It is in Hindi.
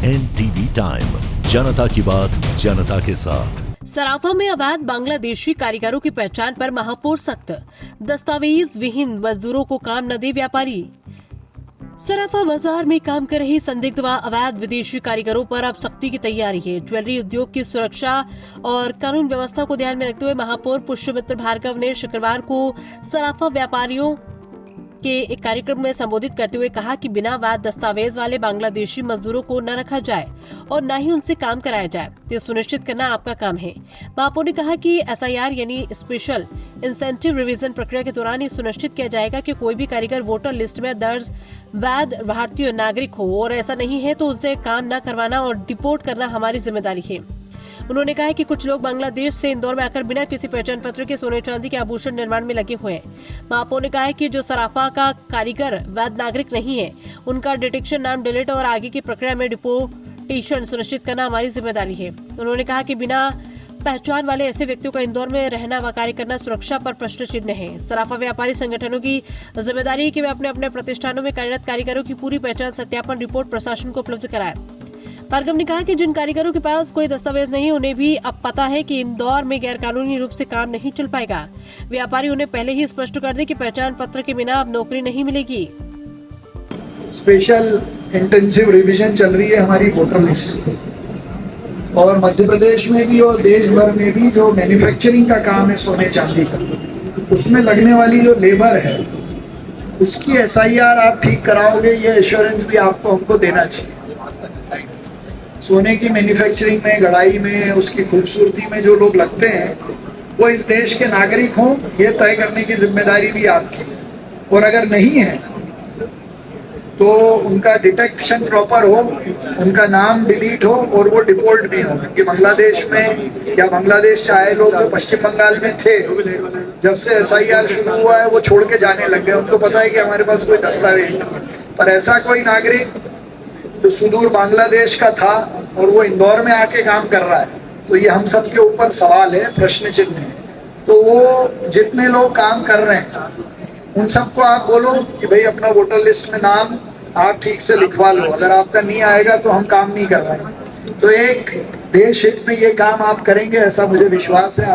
NTV टाइम, जनता की बात जनता के साथ। सराफा में अवैध बांग्लादेशी कारीगरों की पहचान पर महापौर सख्त, दस्तावेज विहीन मजदूरों को काम न दे व्यापारी। सराफा बाजार में काम कर रहे संदिग्ध व अवैध विदेशी कारीगरों पर अब सख्ती की तैयारी है। ज्वेलरी उद्योग की सुरक्षा और कानून व्यवस्था को ध्यान में रखते हुए महापौर पुष्यमित्र भार्गव ने शुक्रवार को सराफा व्यापारियों के एक कार्यक्रम में संबोधित करते हुए कहा कि बिना वैध दस्तावेज वाले बांग्लादेशी मजदूरों को न रखा जाए और न ही उनसे काम कराया जाए। ये सुनिश्चित करना आपका काम है। महापौर ने कहा कि SIR यानी स्पेशल इंसेंटिव रिवीजन प्रक्रिया के दौरान ये सुनिश्चित किया जाएगा कि कोई भी कारीगर वोटर लिस्ट में दर्ज वैध भारतीय नागरिक हो और ऐसा नहीं है तो उनसे काम न करवाना और डिपोर्ट करना हमारी जिम्मेदारी है। उन्होंने कहा कि कुछ लोग बांग्लादेश से इंदौर में आकर बिना किसी पहचान पत्र के सोने चांदी के आभूषण निर्माण में लगे हुए हैं। महापौर ने कहा है कि जो सराफा का कारीगर वैध नागरिक नहीं है, उनका डिटेक्शन, नाम डिलीट और आगे की प्रक्रिया में डिपोर्टेशन सुनिश्चित करना हमारी जिम्मेदारी है। उन्होंने कहा कि बिना पहचान वाले ऐसे व्यक्तियों का इंदौर में रहना व कार्य करना सुरक्षा पर प्रश्न चिन्ह है। सराफा व्यापारी संगठनों की जिम्मेदारी है कि वे अपने अपने प्रतिष्ठानों में कार्यरत कारीगरों की पूरी पहचान सत्यापन रिपोर्ट प्रशासन को उपलब्ध कराएं। भार्गव ने कहा कि जिन कारीगरों के पास कोई दस्तावेज नहीं, उन्हें भी अब पता है कि इंदौर में गैरकानूनी रूप से काम नहीं चल पाएगा। व्यापारी उन्हें पहले ही स्पष्ट कर दे कि पहचान पत्र के बिना अब नौकरी नहीं मिलेगी। स्पेशल इंटेंसिव रिवीजन चल रही है हमारी वोटर लिस्ट की, और मध्य प्रदेश में भी और देश भर में भी जो मैन्युफैक्चरिंग का काम है सोने चांदी का, उसमें लगने वाली जो लेबर है उसकी SIR आप ठीक कराओगे, ये एश्योरेंस भी आपको हमको देना चाहिए। सोने की मैन्युफैक्चरिंग में, गढ़ाई में, उसकी खूबसूरती में जो लोग लगते हैं वो इस देश के नागरिक हों, ये तय करने की जिम्मेदारी भी आपकी। और अगर नहीं है तो उनका डिटेक्शन प्रॉपर हो, उनका नाम डिलीट हो और वो डिपोर्ट भी हो। क्योंकि बांग्लादेश में या बांग्लादेश से आए लोग जो पश्चिम बंगाल में थे, जब से SIR शुरू हुआ है वो छोड़ के जाने लग गए। उनको पता है कि हमारे पास कोई दस्तावेज नहीं है। पर ऐसा कोई नागरिक जो सुदूर बांग्लादेश का था और वो इंदौर में आके काम कर रहा है, तो ये हम सब के ऊपर सवाल है, प्रश्न चिन्ह है। तो वो जितने लोग काम कर रहे हैं उन सबको आप बोलो कि भाई अपना वोटर लिस्ट में नाम आप ठीक से लिखवा लो, अगर आपका नहीं आएगा तो हम काम नहीं करवाएंगे। तो एक देश हित में ये काम आप करेंगे, ऐसा मुझे विश्वास है।